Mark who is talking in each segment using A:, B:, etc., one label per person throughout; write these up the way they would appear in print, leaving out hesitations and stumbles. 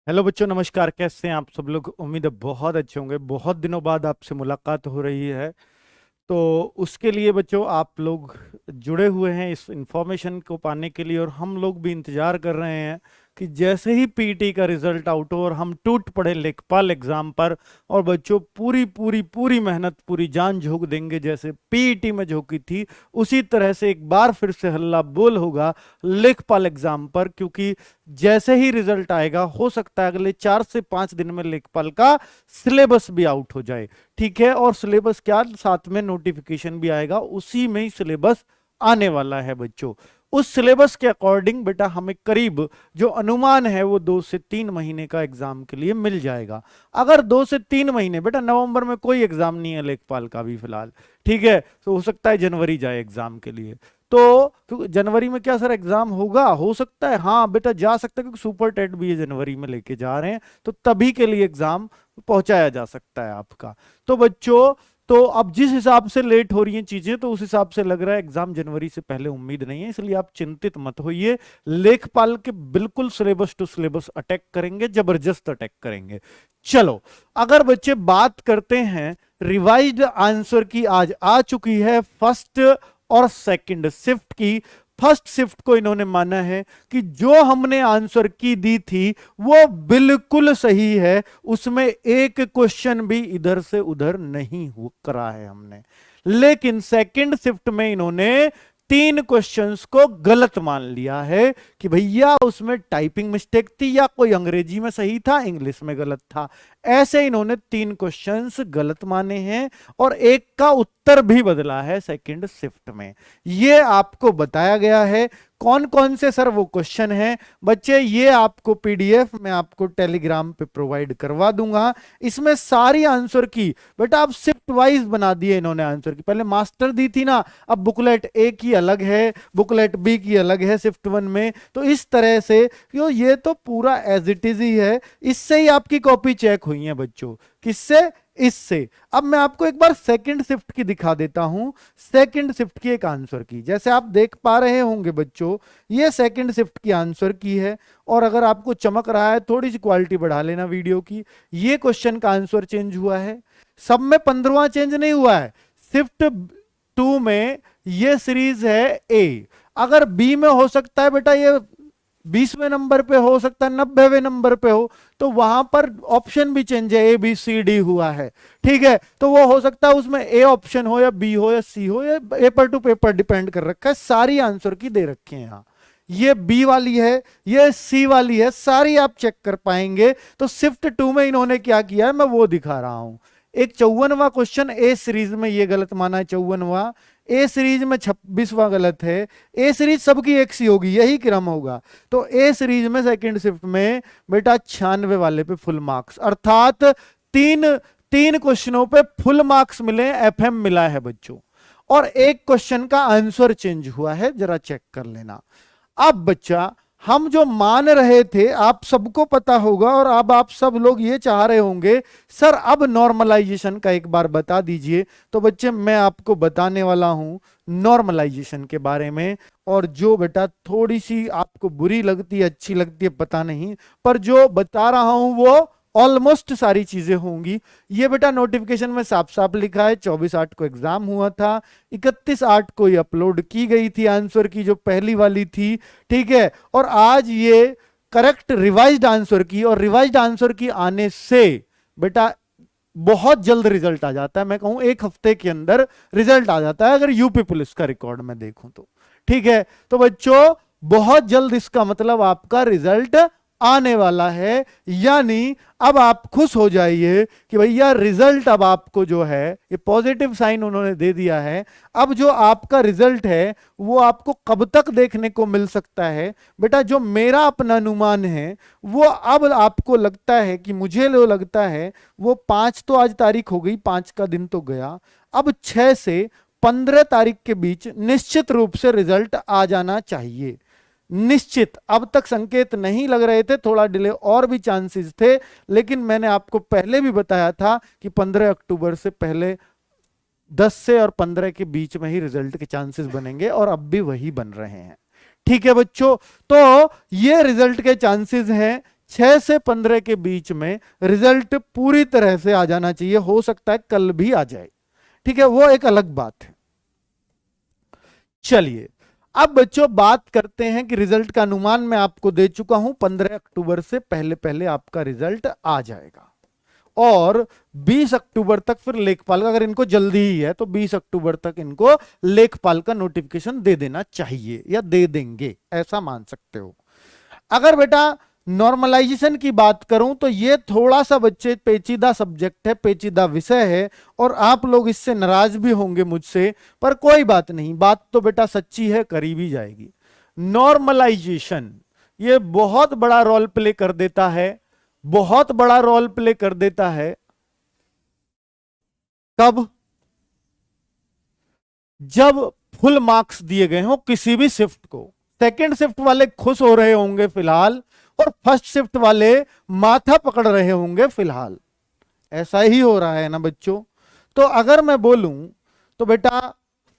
A: Hello बच्चों, नमस्कार। कैसे हैं आप सब लोग? उम्मीद है बहुत अच्छे होंगे। बहुत दिनों बाद आपसे मुलाकात हो रही है, तो उसके लिए बच्चों आप लोग जुड़े हुए हैं इस इंफॉर्मेशन को पाने के लिए, और हम लोग भी इंतजार कर रहे हैं कि जैसे ही पीटी का रिजल्ट आउट हो और हम टूट पड़े लेखपाल एग्जाम पर, और बच्चों पूरी पूरी पूरी मेहनत, पूरी जान झोंक देंगे। जैसे पीटी में झोंकी थी, उसी तरह से एक बार फिर से हल्ला बोल होगा लेखपाल एग्जाम पर, क्योंकि जैसे ही रिजल्ट आएगा हो सकता है अगले 4 से 5 दिन में लेखपाल का सिलेबस भी आउट हो जाए। ठीक है, और सिलेबस क्या, साथ में नोटिफिकेशन भी आएगा, उसी में ही सिलेबस आने वाला है बच्चों। उस सिलेबस के अकॉर्डिंग बेटा हमें करीब जो अनुमान है वो 2 से 3 महीने का एग्जाम के लिए मिल जाएगा। अगर 2 से 3 महीने, बेटा नवंबर में कोई एग्जाम नहीं है लेखपाल का भी फिलहाल, ठीक है, तो हो सकता है जनवरी जाए एग्जाम के लिए। तो जनवरी में क्या सर एग्जाम होगा? हो सकता है, हाँ बेटा जा सकता है, क्योंकि सुपर टेट भी ये जनवरी में लेके जा रहे हैं, तो तभी के लिए एग्जाम पहुंचाया जा सकता है आपका। तो बच्चों, तो अब जिस हिसाब से लेट हो रही हैं चीजें, तो उस हिसाब से लग रहा है एग्जाम जनवरी से पहले उम्मीद नहीं है, इसलिए आप चिंतित मत होइए। लेखपाल के बिल्कुल सिलेबस टू सिलेबस अटैक करेंगे, जबरदस्त अटैक करेंगे। चलो, अगर बच्चे बात करते हैं रिवाइज्ड आंसर की, आज आ चुकी है फर्स्ट और सेकंड शिफ्ट की। फर्स्ट शिफ्ट को इन्होंने माना है कि जो हमने आंसर की दी थी वो बिल्कुल सही है, उसमें एक क्वेश्चन भी इधर से उधर नहीं हो करा है हमने। लेकिन सेकंड शिफ्ट में इन्होंने 3 क्वेश्चंस को गलत मान लिया है कि भैया उसमें टाइपिंग मिस्टेक थी, या कोई अंग्रेजी में सही था, इंग्लिश में गलत था। ऐसे इन्होंने 3 क्वेश्चंस गलत माने हैं, और एक का उत्तर भी बदला है सेकंड शिफ्ट में। ये आपको बताया गया है। कौन कौन से सर वो क्वेश्चन हैं बच्चे, ये आपको पीडीएफ मैं आपको टेलीग्राम पे प्रोवाइड करवा दूंगा। इसमें सारी आंसर की, बेटा आप शिफ्ट वाइज बना दिए इन्होंने आंसर की। पहले मास्टर दी थी ना, अब बुकलेट ए की अलग है, बुकलेट बी की अलग है शिफ्ट 1 में। तो इस तरह से क्यों, ये तो पूरा एज इट इज ही है। इससे ही आपकी कॉपी चेक हुई है बच्चों। किससे? इससे। अब मैं आपको एक बार सेकंड शिफ्ट की दिखा देता हूं, सेकंड शिफ्ट की एक आंसर की। जैसे आप देख पा रहे होंगे बच्चों, ये सेकंड शिफ्ट की आंसर की है। और अगर आपको चमक रहा है, थोड़ी सी क्वालिटी बढ़ा लेना वीडियो की। ये क्वेश्चन का आंसर चेंज हुआ है, सब में 15वां चेंज नहीं हुआ है। शिफ्ट 2 में ये सीरीज है ए, अगर बी में हो सकता है बेटा ये 20वें नंबर पे हो सकता है, 90वें नंबर पे हो, तो वहां पर ऑप्शन भी चेंज है, ए बी सी डी हुआ है। ठीक है, तो वो हो सकता है उसमें ए ऑप्शन हो, या बी हो, या सी हो, या पेपर टू पेपर डिपेंड कर रखा है। सारी आंसर की दे रखी है यहाँ। ये बी वाली है, ये सी वाली है, सारी आप चेक कर पाएंगे। तो शिफ्ट 2 में इन्होंने क्या किया है मैं वो दिखा रहा हूं। एक 54वां क्वेश्चन ए सीरीज में ये गलत माना है, 54वां। ए सीरीज में 26वां गलत है। ए सीरीज सबकी एक सी होगी, यही क्रम होगा। तो ए सीरीज में सेकंड शिफ्ट में बेटा 96 वाले पे फुल मार्क्स, अर्थात तीन तीन क्वेश्चनों पे फुल मार्क्स मिले, एफएम मिला है बच्चों। और एक क्वेश्चन का आंसर चेंज हुआ है, जरा चेक कर लेना। अब बच्चा, हम जो मान रहे थे आप सबको पता होगा, और अब आप सब लोग ये चाह रहे होंगे सर अब नॉर्मलाइजेशन का एक बार बता दीजिए। तो बच्चे मैं आपको बताने वाला हूं नॉर्मलाइजेशन के बारे में। और जो बेटा थोड़ी सी आपको बुरी लगती है, अच्छी लगती है, पता नहीं, पर जो बता रहा हूं वो ऑलमोस्ट सारी चीजें होंगी। ये बेटा नोटिफिकेशन में साफ साफ लिखा है, 24/8 को एग्जाम हुआ था, 31/8 को ये अपलोड की गई थी आंसर की, जो पहली वाली थी। ठीक है, और आज ये करेक्ट रिवाइज्ड आंसर की, और रिवाइज्ड आंसर की आने से बेटा बहुत जल्द रिजल्ट आ जाता है। मैं कहूं 1 हफ्ते के अंदर रिजल्ट आ जाता है, अगर यूपी पुलिस का रिकॉर्ड में देखूं तो। ठीक है, तो बच्चों बहुत जल्द इसका मतलब आपका रिजल्ट आने वाला है। यानी अब आप खुश हो जाइए कि भैया रिजल्ट अब आपको जो है, ये पॉजिटिव साइन उन्होंने दे दिया है। अब जो आपका रिजल्ट है वो आपको कब तक देखने को मिल सकता है बेटा? जो मेरा अपना अनुमान है वो अब आपको लगता है कि, मुझे जो लगता है वो 5, तो आज तारीख हो गई, 5 का दिन तो गया, अब 6 से 15 तारीख के बीच निश्चित रूप से रिजल्ट आ जाना चाहिए। निश्चित, अब तक संकेत नहीं लग रहे थे, थोड़ा डिले और भी चांसेस थे, लेकिन मैंने आपको पहले भी बताया था कि 15 अक्टूबर से पहले 10 से और 15 के बीच में ही रिजल्ट के चांसेस बनेंगे, और अब भी वही बन रहे हैं। ठीक है बच्चों, तो ये रिजल्ट के चांसेस हैं 6 से 15 के बीच में रिजल्ट पूरी तरह से आ जाना चाहिए, हो सकता है कल भी आ जाए, ठीक है, वो एक अलग बात है। चलिए अब बच्चों बात करते हैं कि रिजल्ट का अनुमान मैं आपको दे चुका हूं, 15 अक्टूबर से पहले पहले आपका रिजल्ट आ जाएगा, और 20 अक्टूबर तक फिर लेखपाल का, अगर इनको जल्दी ही है तो 20 अक्टूबर तक इनको लेखपाल का नोटिफिकेशन दे देना चाहिए या दे देंगे, ऐसा मान सकते हो। अगर बेटा नॉर्मलाइजेशन की बात करूं तो ये थोड़ा सा बच्चे पेचीदा सब्जेक्ट है, पेचीदा विषय है, और आप लोग इससे नाराज भी होंगे मुझसे, पर कोई बात नहीं, बात तो बेटा सच्ची है, करी भी जाएगी। नॉर्मलाइजेशन ये बहुत बड़ा रोल प्ले कर देता है, बहुत बड़ा रोल प्ले कर देता है। कब? जब फुल मार्क्स दिए गए हो किसी भी शिफ्ट को। सेकेंड शिफ्ट वाले खुश हो रहे होंगे फिलहाल, और फर्स्ट शिफ्ट वाले माथा पकड़ रहे होंगे फिलहाल, ऐसा ही हो रहा है ना बच्चों। तो अगर मैं बोलूं तो बेटा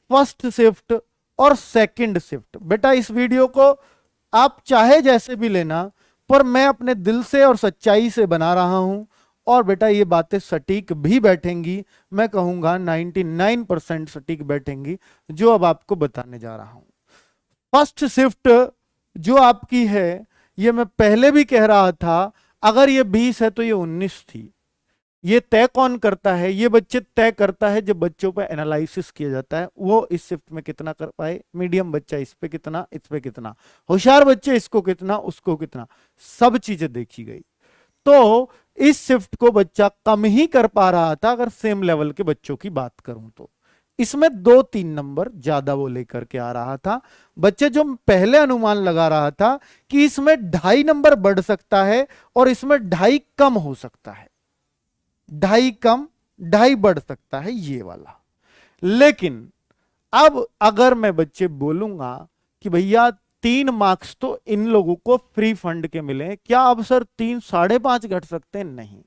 A: फर्स्ट शिफ्ट और सेकंड शिफ्ट, बेटा इस वीडियो को आप चाहे जैसे भी लेना, पर मैं अपने दिल से और सच्चाई से बना रहा हूं, और बेटा ये बातें सटीक भी बैठेंगी, मैं कहूंगा 99% सटीक बैठेंगी जो अब आपको बताने जा रहा हूं। फर्स्ट शिफ्ट जो आपकी है, ये मैं पहले भी कह रहा था, अगर ये 20 है तो ये 19 थी। ये तय कौन करता है? ये बच्चे तय करता है जब बच्चों पर एनालिसिस किया जाता है, वो इस शिफ्ट में कितना कर पाए, मीडियम बच्चा इस पे कितना, इस पे कितना, होशियार बच्चे इसको कितना, उसको कितना, सब चीजें देखी गई। तो इस शिफ्ट को बच्चा कम ही कर पा रहा था अगर सेम लेवल के बच्चों की बात करूं तो। इसमें 2-3 नंबर ज्यादा वो लेकर के आ रहा था। बच्चे जो पहले अनुमान लगा रहा था कि इसमें 2.5 नंबर बढ़ सकता है और इसमें 2.5 कम हो सकता है, 2.5 कम 2.5 बढ़ सकता है, ये वाला। लेकिन अब अगर मैं बच्चे बोलूंगा कि भैया 3 मार्क्स तो इन लोगों को फ्री फंड के मिले, क्या अब सर 3 5.5 घट सकते हैं? नहीं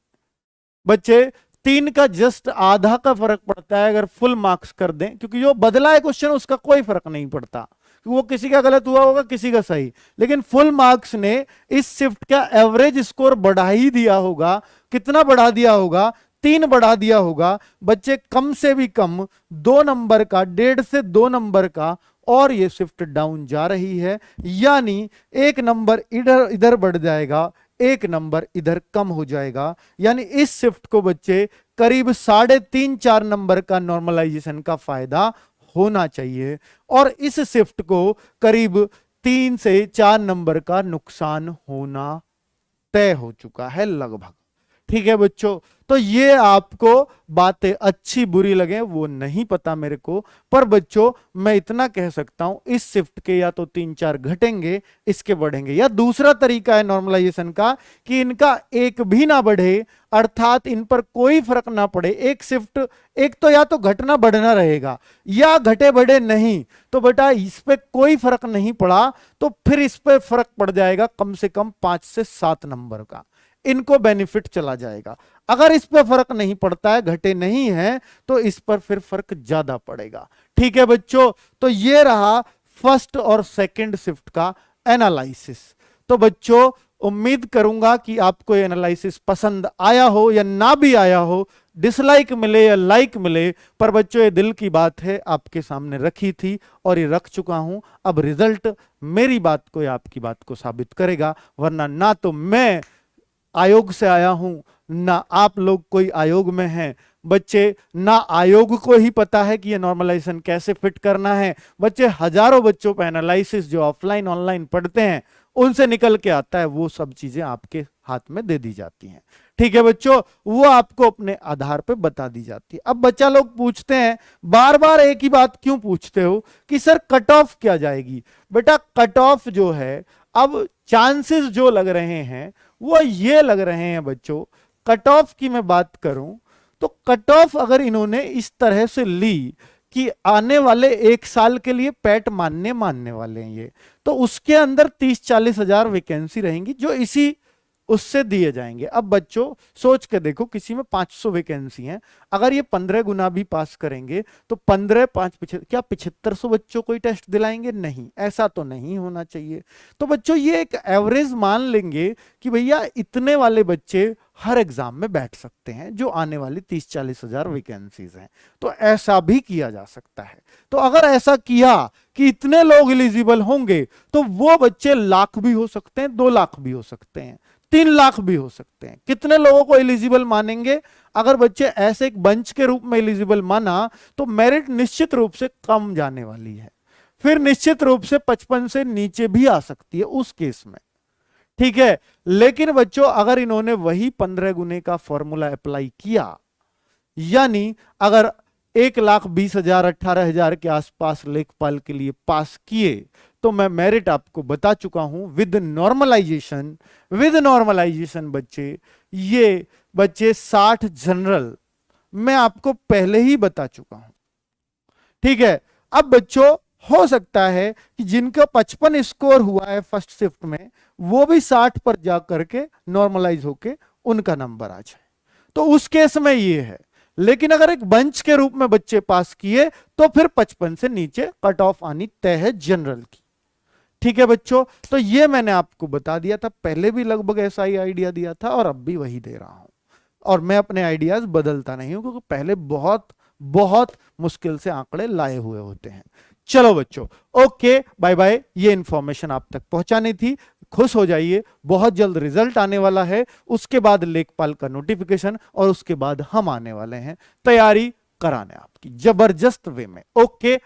A: बच्चे, 3 का जस्ट आधा का फर्क पड़ता है अगर फुल मार्क्स कर दें, क्योंकि जो बदला है क्वेश्चन उसका कोई फर्क नहीं पड़ता, वो किसी का गलत हुआ होगा किसी का सही, लेकिन फुल मार्क्स ने इस शिफ्ट का एवरेज स्कोर बढ़ा ही दिया होगा। कितना बढ़ा दिया होगा? 3 बढ़ा दिया होगा। बच्चे कम से भी कम 2 नंबर का, 1.5 से 2 नंबर का, और ये शिफ्ट डाउन जा रही है, यानी 1 नंबर इधर इधर बढ़ जाएगा, 1 नंबर इधर कम हो जाएगा, यानी इस शिफ्ट को बच्चे करीब 3.5-4 नंबर का नॉर्मलाइजेशन का फायदा होना चाहिए, और इस शिफ्ट को करीब 3 से 4 नंबर का नुकसान होना तय हो चुका है लगभग। ठीक है बच्चों, तो ये आपको बातें अच्छी बुरी लगे वो नहीं पता मेरे को, पर बच्चों मैं इतना कह सकता हूं इस शिफ्ट के या तो 3-4 घटेंगे, इसके बढ़ेंगे। या दूसरा तरीका है नॉर्मलाइजेशन का कि इनका एक भी ना बढ़े, अर्थात इन पर कोई फर्क ना पड़े। एक शिफ्ट, एक तो या तो घटना बढ़ना रहेगा या घटे बढ़े नहीं, तो बेटा इस पे कोई फर्क नहीं पड़ा तो फिर इस पे फर्क पड़ जाएगा कम से कम 5 से 7 नंबर का, इनको बेनिफिट चला जाएगा। अगर इस पर फर्क नहीं पड़ता है, घटे नहीं है, तो इस पर फिर फर्क ज्यादा पड़ेगा। ठीक है बच्चों, तो ये रहा फर्स्ट और सेकंड शिफ्ट का एनालिसिस। तो बच्चों उम्मीद करूंगा कि आपको ये एनालिसिस पसंद आया हो या ना भी आया हो, डिसलाइक मिले या लाइक मिले, पर बच्चों ये दिल की बात है, आपके सामने रखी थी और ये रख चुका हूं। अब रिजल्ट मेरी बात को या आपकी बात को साबित करेगा, वरना ना तो मैं आयोग से आया हूं, ना आप लोग कोई आयोग में हैं। बच्चे, ना आयोग को ही पता है कि ये नॉर्मलाइजेशन कैसे फिट करना है। बच्चे, हजारों बच्चों पर एनालिसिस जो ऑफलाइन ऑनलाइन पढ़ते हैं उनसे निकल के आता है, वो सब चीजें आपके हाथ में दे दी जाती हैं। ठीक है बच्चों, वो आपको अपने आधार पे बता दी जाती है। अब बच्चा लोग पूछते हैं, बार बार एक ही बात क्यों पूछते हो कि सर कट ऑफ क्या जाएगी? बेटा कट ऑफ जो है, अब चांसेस जो लग रहे हैं वो ये लग रहे हैं बच्चों, कट ऑफ की मैं बात करूं तो कट ऑफ अगर इन्होंने इस तरह से ली कि आने वाले 1 साल के लिए पैट मानने वाले हैं ये, तो उसके अंदर 30-40 हजार वैकेंसी रहेंगी जो इसी उससे दिए जाएंगे। अब बच्चों सोच के देखो, किसी में 500 वैकेंसी हैं, अगर ये 15 गुना भी पास करेंगे तो 15 5 क्या 7500 बच्चों को ही टेस्ट दिलाएंगे? नहीं, ऐसा तो नहीं होना चाहिए। तो बच्चों ये एक एवरेज मान लेंगे कि भैया इतने वाले बच्चे हर एग्जाम में बैठ सकते हैं, जो आने वाली 30-40 हजार वैकेंसीज हैं। तो ऐसा भी किया जा सकता है। तो अगर ऐसा किया कि इतने लोग एलिजिबल होंगे तो वो बच्चे लाख भी हो सकते हैं, 2 लाख भी हो सकते हैं, 3 लाख भी हो सकते हैं। कितने लोगों को एलिजिबल मानेंगे? अगर बच्चे ऐसे एक बंच के रूप में एलिजिबल माना तो मेरिट निश्चित रूप से कम जाने वाली है, फिर निश्चित रूप से 55 से नीचे भी आ सकती है उस केस में, ठीक है। लेकिन बच्चों अगर इन्होंने वही 15 गुने का फॉर्मूला अप्लाई किया, यानी अगर 1,20,000 18,000 के आसपास लेखपाल के लिए पास किए, तो मैं मेरिट आपको बता चुका हूं विद नॉर्मलाइजेशन बच्चे, ये बच्चे 60 जनरल मैं आपको पहले ही बता चुका हूं, ठीक है। अब बच्चों हो सकता है कि जिनका 55 स्कोर हुआ है फर्स्ट शिफ्ट में, वो भी 60 पर जा करके नॉर्मलाइज होके उनका नंबर आ जाए, तो उस केस में ये है। लेकिन अगर एक बंच के रूप में बच्चे पास किए तो फिर 55 से नीचे कट ऑफ आनी तय है जनरल की, ठीक है बच्चों। तो ये मैंने आपको बता दिया था, पहले भी लगभग ऐसा ही आइडिया दिया था और अब भी वही दे रहा हूं, और मैं अपने आइडियाज बदलता नहीं हूं, क्योंकि पहले बहुत बहुत मुश्किल से आंकड़े लाए हुए होते हैं। चलो बच्चों, ओके बाय बाय, ये इंफॉर्मेशन आप तक पहुंचानी थी। खुश हो जाइए, बहुत जल्द रिजल्ट आने वाला है, उसके बाद लेखपाल का नोटिफिकेशन, और उसके बाद हम आने वाले हैं तैयारी कराने आपकी जबरदस्त वे में। ओके।